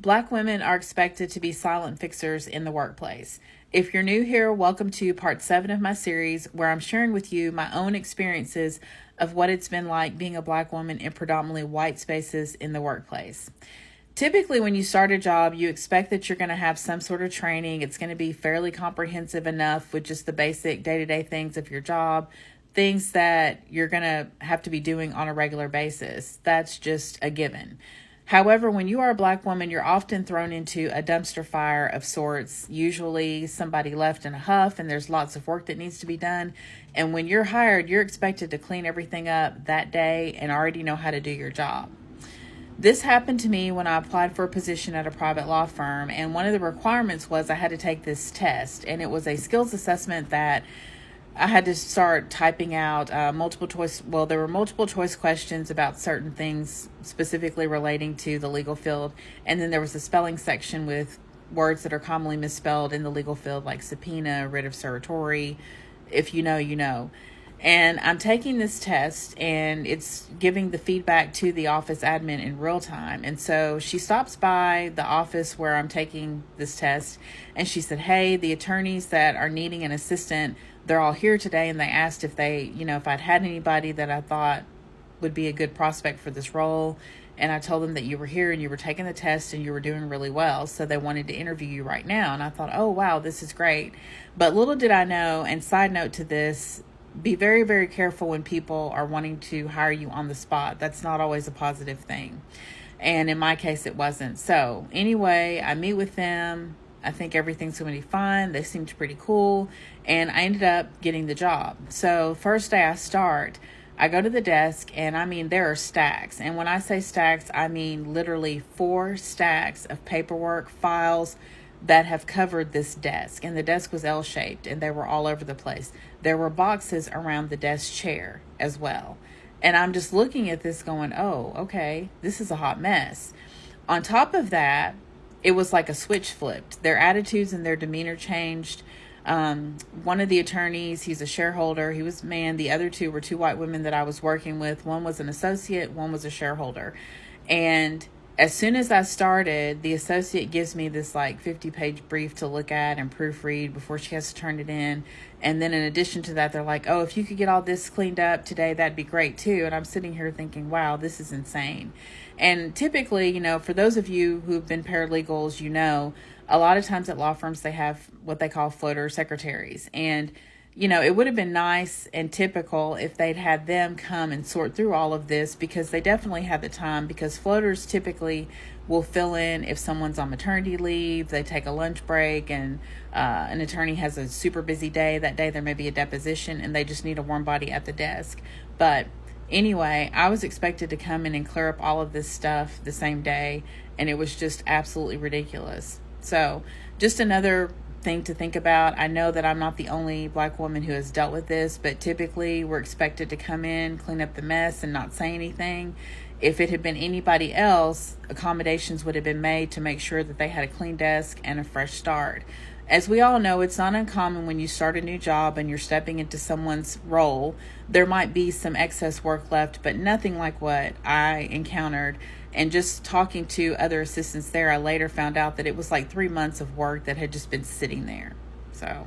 Black women are expected to be silent fixers in the workplace. If you're new here, welcome to part 7 of my series, where I'm sharing with you my own experiences of what it's been like being a Black woman in predominantly white spaces in the workplace. Typically, when you start a job, you expect that you're going to have some sort of training. It's going to be fairly comprehensive enough with just the basic day-to-day things of your job, things that you're going to have to be doing on a regular basis. That's just a given. However, when you are a Black woman, you're often thrown into a dumpster fire of sorts. Usually somebody left in a huff and there's lots of work that needs to be done. And when you're hired, you're expected to clean everything up that day and already know how to do your job. This happened to me when I applied for a position at a private law firm, and one of the requirements was I had to take this test, and it was a skills assessment that I had to start typing out multiple choice. Well, there were multiple choice questions about certain things specifically relating to the legal field. And then there was a spelling section with words that are commonly misspelled in the legal field, like subpoena, writ of certiorari. If you know, you know. And I'm taking this test, and it's giving the feedback to the office admin in real time. And so she stops by the office where I'm taking this test, and she said, "Hey, the attorneys that are needing an assistant, they're all here today." And they asked if if I'd had anybody that I thought would be a good prospect for this role. And I told them that you were here and you were taking the test and you were doing really well. So they wanted to interview you right now. And I thought, oh, wow, this is great. But little did I know, and side note to this, be very, very careful when people are wanting to hire you on the spot. That's not always a positive thing. And in my case, it wasn't. So anyway, I meet with them. I think everything's going to be fine. They seemed pretty cool. And I ended up getting the job. So first day I start, I go to the desk, and I mean, there are stacks. And when I say stacks, I mean literally 4 stacks of paperwork, files that have covered this desk. And the desk was L-shaped, and they were all over the place. There were boxes around the desk chair as well. And I'm just looking at this going, oh, okay, this is a hot mess. On top of that, it was like a switch flipped. Their attitudes and their demeanor changed. One of the attorneys, he's a shareholder. He was a man. The other 2 were 2 white women that I was working with. One was an associate, one was a shareholder. And as soon as I started, the associate gives me this like 50-page brief to look at and proofread before she has to turn it in. And then in addition to that, they're like, oh, if you could get all this cleaned up today, that'd be great too. And I'm sitting here thinking, wow, this is insane. And typically, for those of you who've been paralegals, a lot of times at law firms, they have what they call floater secretaries. And it would have been nice and typical if they'd had them come and sort through all of this, because they definitely have the time, because floaters typically will fill in if someone's on maternity leave, they take a lunch break, and an attorney has a super busy day. That day there may be a deposition and they just need a warm body at the desk. But anyway, I was expected to come in and clear up all of this stuff the same day, and it was just absolutely ridiculous. So just another thing to think about. I know that I'm not the only Black woman who has dealt with this, but typically we're expected to come in, clean up the mess, and not say anything. If it had been anybody else, accommodations would have been made to make sure that they had a clean desk and a fresh start. As we all know, it's not uncommon when you start a new job and you're stepping into someone's role, there might be some excess work left, but nothing like what I encountered. And just talking to other assistants there, I later found out that it was like 3 months of work that had just been sitting there. So